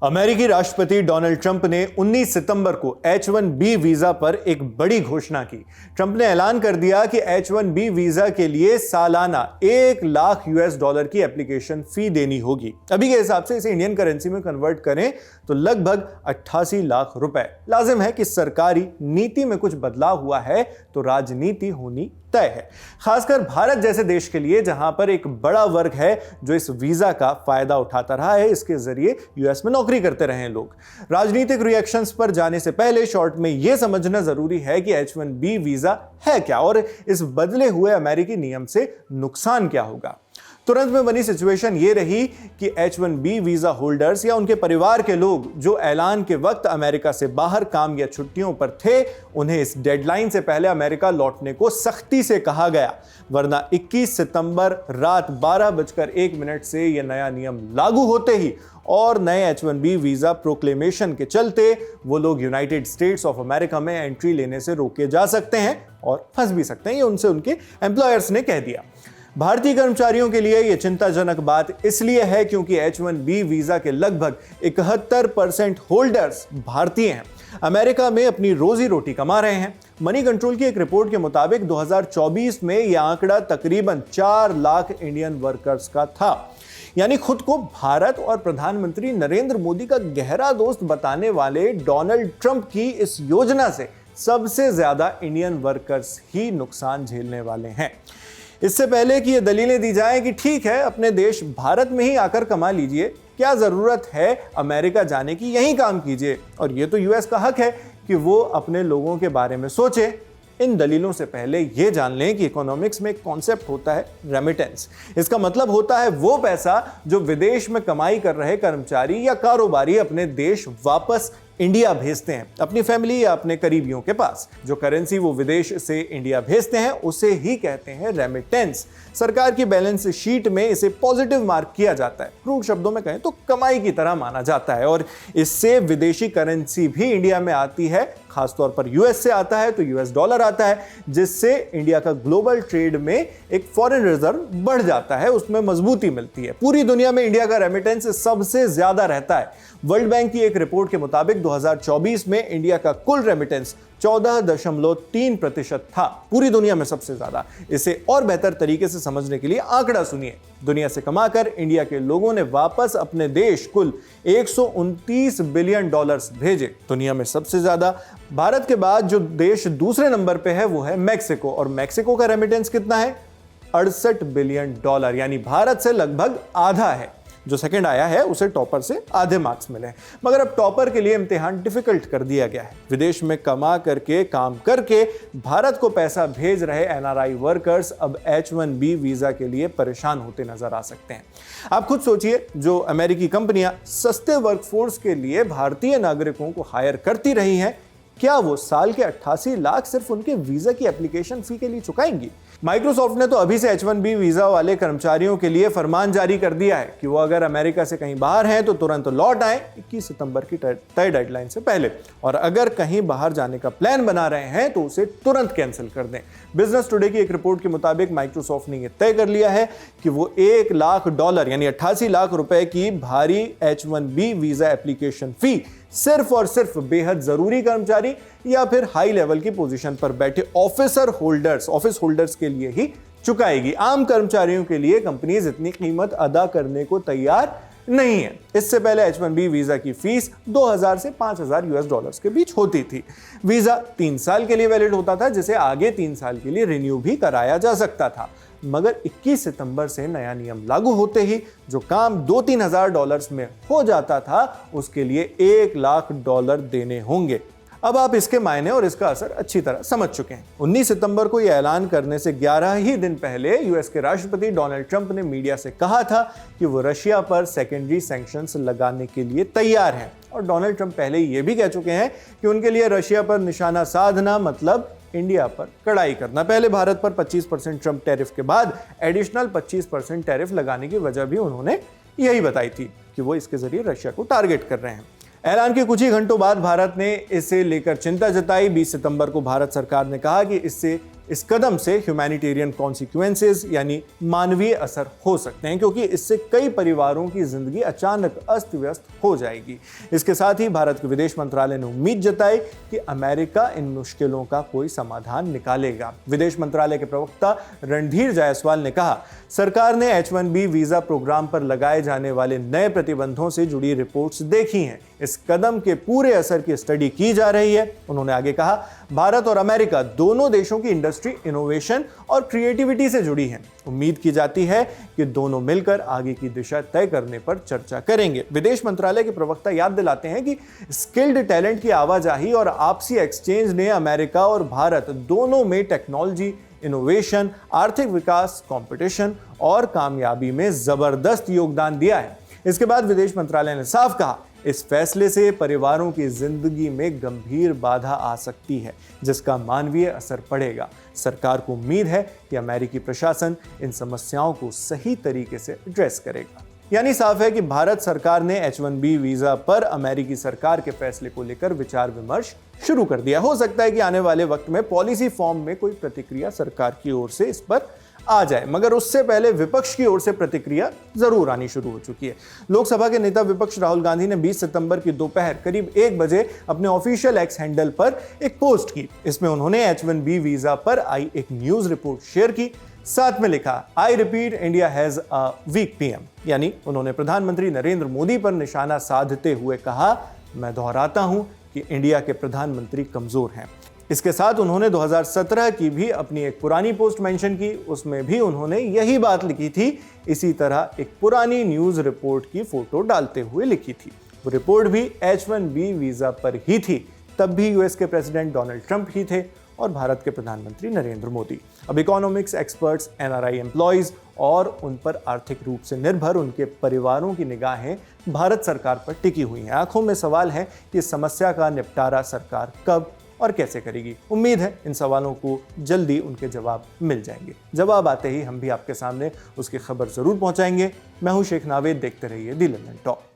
अमेरिकी राष्ट्रपति Donald Trump ने 19 सितंबर को H-1B वीजा पर एक बड़ी घोषणा की। ट्रंप ने ऐलान कर दिया कि H-1B वीजा के लिए सालाना $1,00,000 की एप्लीकेशन फी देनी होगी। अभी के हिसाब से इसे इंडियन करेंसी में कन्वर्ट करें तो लगभग 88 लाख रुपए। लाजिम है कि सरकारी नीति में कुछ बदलाव हुआ है तो राजनीति होनी तय है, खासकर भारत जैसे देश के लिए जहां पर एक बड़ा वर्ग है जो इस वीजा का फायदा उठाता रहा है। इसके जरिए यूएस में नौकरी करते रहे हैं लोग। राजनीतिक रिएक्शंस पर जाने से पहले शॉर्ट में यह समझना जरूरी है कि H-1B वीजा है क्या और इस बदले हुए अमेरिकी नियम से नुकसान क्या होगा। तुरंत में बनी सिचुएशन ये रही कि H-1B वीजा होल्डर्स या उनके परिवार के लोग जो ऐलान के वक्त अमेरिका से बाहर काम या छुट्टियों पर थे, उन्हें इस डेडलाइन से पहले अमेरिका लौटने को सख्ती से कहा गया, वरना 21 सितंबर रात 12:01 से यह नया नियम लागू होते ही और नए H-1B वीजा प्रोक्लेमेशन के चलते वो लोग यूनाइटेड स्टेट्स ऑफ अमेरिका में एंट्री लेने से रोके जा सकते हैं और फंस भी सकते हैं। ये उनसे उनके एम्प्लॉयर्स ने कह दिया। भारतीय कर्मचारियों के लिए यह चिंताजनक बात इसलिए है क्योंकि H-1B वीजा के लगभग 71% होल्डर्स भारतीय हैं, अमेरिका में अपनी रोजी रोटी कमा रहे हैं। मनी कंट्रोल की एक रिपोर्ट के मुताबिक 2024 में यह आंकड़ा तकरीबन 4 लाख इंडियन वर्कर्स का था। यानी खुद को भारत और प्रधानमंत्री नरेंद्र मोदी का गहरा दोस्त बताने वाले डोनाल्ड ट्रंप की इस योजना से सबसे ज्यादा इंडियन वर्कर्स ही नुकसान झेलने वाले हैं। इससे पहले कि ये दलीलें दी जाएं कि ठीक है अपने देश भारत में ही आकर कमा लीजिए, क्या जरूरत है अमेरिका जाने की, यहीं काम कीजिए और ये तो यूएस का हक है कि वो अपने लोगों के बारे में सोचे। इन दलीलों से पहले ये जान लें कि इकोनॉमिक्स में एक कॉन्सेप्ट होता है रेमिटेंस। इसका मतलब होता है वो पैसा जो विदेश में कमाई कर रहे कर्मचारी या कारोबारी अपने देश वापस इंडिया भेजते हैं अपनी फैमिली या अपने करीबियों के पास। जो करेंसी वो विदेश से इंडिया भेजते हैं उसे ही कहते हैं रेमिटेंस। सरकार की बैलेंस शीट में इसे पॉजिटिव मार्क किया जाता है। क्रूड शब्दों में कहें तो कमाई की तरह माना जाता है और इससे विदेशी करेंसी भी इंडिया में आती है। खासतौर पर यूएस से आता है तो यूएस डॉलर आता है, जिससे इंडिया का ग्लोबल ट्रेड में एक फॉरेन रिजर्व बढ़ जाता है, उसमें मजबूती मिलती है। पूरी दुनिया में इंडिया का रेमिटेंस सबसे ज्यादा रहता है। वर्ल्ड बैंक की एक रिपोर्ट के मुताबिक 2024 में इंडिया का कुल रेमिटेंस 14.3% था, पूरी दुनिया में सबसे ज्यादा। इसे और बेहतर तरीके से समझने के लिए आंकड़ा सुनिए। दुनिया से कमाकर इंडिया के लोगों ने वापस अपने देश कुल $129 बिलियन भेजे। दुनिया में सबसे ज्यादा भारत के बाद जो देश दूसरे नंबर पे है वो है मैक्सिको, और मैक्सिको का रेमिटेंस कितना है? $68 बिलियन, यानी भारत से लगभग आधा है। जो सेकंड आया है उसे टॉपर से आधे मार्क्स मिले, मगर अब टॉपर के लिए इम्तिहान डिफिकल्ट कर दिया गया है। विदेश में कमा करके काम करके भारत को पैसा भेज रहे एनआरआई वर्कर्स अब H-1B वीजा के लिए परेशान होते नजर आ सकते हैं। आप खुद सोचिए, जो अमेरिकी कंपनियां सस्ते वर्कफोर्स के लिए भारतीय नागरिकों को हायर करती रही हैं, क्या वो साल के 88 लाख सिर्फ उनके वीजा की एप्लीकेशन फी के लिए चुकाएंगी? माइक्रोसॉफ्ट ने तो अभी से H-1B वीजा वाले कर्मचारियों के लिए फरमान जारी कर दिया है कि वो अगर अमेरिका से कहीं बाहर हैं तो तुरंत लौट आए 21 सितंबर की तय डेडलाइन से पहले, और अगर कहीं बाहर जाने का प्लान बना रहे हैं तो उसे तुरंत कैंसिल कर दें। बिजनेस टुडे की एक रिपोर्ट के मुताबिक माइक्रोसॉफ्ट ने यह तय कर लिया है कि वो $1 लाख यानी 88 लाख रुपए की भारी H-1B वीजा एप्लीकेशन फी सिर्फ और सिर्फ बेहद जरूरी कर्मचारी या फिर हाई लेवल की पोजीशन पर बैठे ऑफिस होल्डर्स के लिए ही चुकाएगी। आम कर्मचारियों के लिए कंपनीज इतनी कीमत अदा करने को तैयार नहीं है। इससे पहले H-1B वीजा की फीस $2,000 से $5,000 के बीच होती थी। वीजा 3 साल के लिए वैलिड होता था, जिसे आगे 3 साल के लिए रिन्यू भी कराया जा सकता था। मगर 21 सितंबर से नया नियम लागू होते ही जो काम $2-3 हज़ार में हो जाता था उसके लिए $1 लाख देने होंगे। अब आप इसके मायने और इसका असर अच्छी तरह समझ चुके हैं। 19 सितंबर को यह ऐलान करने से 11 ही दिन पहले यूएस के राष्ट्रपति डोनाल्ड ट्रंप ने मीडिया से कहा था कि वो रशिया पर सेकेंडरी सैंक्शंस लगाने के लिए तैयार हैं, और डोनाल्ड ट्रंप पहले ये भी कह चुके हैं कि उनके लिए रशिया पर निशाना साधना मतलब इंडिया पर कड़ाई करना। पहले भारत पर 25% ट्रंप टैरिफ के बाद एडिशनल 25% टैरिफ लगाने की वजह भी उन्होंने यही बताई थी कि वो इसके जरिए रशिया को टारगेट कर रहे हैं। ऐलान के कुछ ही घंटों बाद भारत ने इसे लेकर चिंता जताई। 20 सितंबर को भारत सरकार ने कहा कि इससे इस कदम से ह्यूमैनिटेरियन कॉन्सिक्वेंसेस यानी मानवीय असर हो सकते हैं, क्योंकि इससे कई परिवारों की जिंदगी अचानक अस्त व्यस्त हो जाएगी। इसके साथ ही भारत के विदेश मंत्रालय ने उम्मीद जताई कि अमेरिका इन मुश्किलों का कोई समाधान निकालेगा। विदेश मंत्रालय के प्रवक्ता रणधीर जायसवाल ने कहा, सरकार ने H-1B वीजा प्रोग्राम पर लगाए जाने वाले नए प्रतिबंधों से जुड़ी रिपोर्ट्स देखी हैं। इस कदम के पूरे असर की स्टडी की जा रही है। उन्होंने आगे कहा, भारत और अमेरिका दोनों देशों की इंडस्ट्री इनोवेशन और क्रिएटिविटी से जुड़ी है। उम्मीद की जाती है कि दोनों मिलकर आगे की दिशा तय करने पर चर्चा करेंगे। विदेश मंत्रालय के प्रवक्ता याद दिलाते हैं कि स्किल्ड टैलेंट की आवाजाही और आपसी एक्सचेंज ने अमेरिका और भारत दोनों में टेक्नोलॉजी, इनोवेशन, आर्थिक विकास, कंपटीशन और कामयाबी में जबरदस्त योगदान दिया है। इसके बाद विदेश मंत्रालय ने साफ कहा, इस फैसले से परिवारों की जिंदगी में गंभीर बाधा आ सकती है, जिसका मानवीय असर पड़ेगा। सरकार को उम्मीद है कि अमेरिकी प्रशासन इन समस्याओं को सही तरीके से एड्रेस करेगा। यानी साफ है कि भारत सरकार ने H-1B वीजा पर अमेरिकी सरकार के फैसले को लेकर विचार विमर्श शुरू कर दिया। हो सकता है कि आने वाले वक्त में पॉलिसी फॉर्म में कोई प्रतिक्रिया सरकार की ओर से इस पर आ जाए, मगर उससे पहले विपक्ष की ओर से प्रतिक्रिया जरूर आनी शुरू हो चुकी है। लोकसभा के नेता विपक्ष राहुल गांधी ने 20 सितंबर की दोपहर करीब 1 बजे अपने ऑफिशियल एक्स हैंडल पर एक पोस्ट की। इसमें उन्होंने H-1B वीजा पर आई एक न्यूज रिपोर्ट शेयर की। साथ में लिखा, I repeat, India has a weak PM, यानी उन्होंने प्रधानमंत्री नरेंद्र मोदी पर निशाना साधते हुए कहा, मैं दोहराता हूं कि इंडिया के प्रधानमंत्री कमजोर हैं। इसके साथ उन्होंने 2017 की भी अपनी एक पुरानी पोस्ट मेंशन की। उसमें भी उन्होंने यही बात लिखी थी। इसी तरह एक पुरानी न्यूज रिपोर्ट की फोटो डालते हुए लिखी थी। वो रिपोर्ट भी H-1B वीजा पर ही थी। तब भी यूएस के प्रेसिडेंट डोनाल्ड ट्रंप ही थे और भारत के प्रधानमंत्री नरेंद्र मोदी। अब इकोनॉमिक्स एक्सपर्ट्स, NRI एम्प्लॉइज और उन पर आर्थिक रूप से निर्भर उनके परिवारों की निगाहें भारत सरकार पर टिकी हुई हैं। आंखों में सवाल है कि इस समस्या का निपटारा सरकार कब और कैसे करेगी। उम्मीद है इन सवालों को जल्दी उनके जवाब मिल जाएंगे। जवाब आते ही हम भी आपके सामने उसकी खबर जरूर पहुंचाएंगे। मैं हूं शेख नावेद, देखते रहिए दी लंदन टॉक।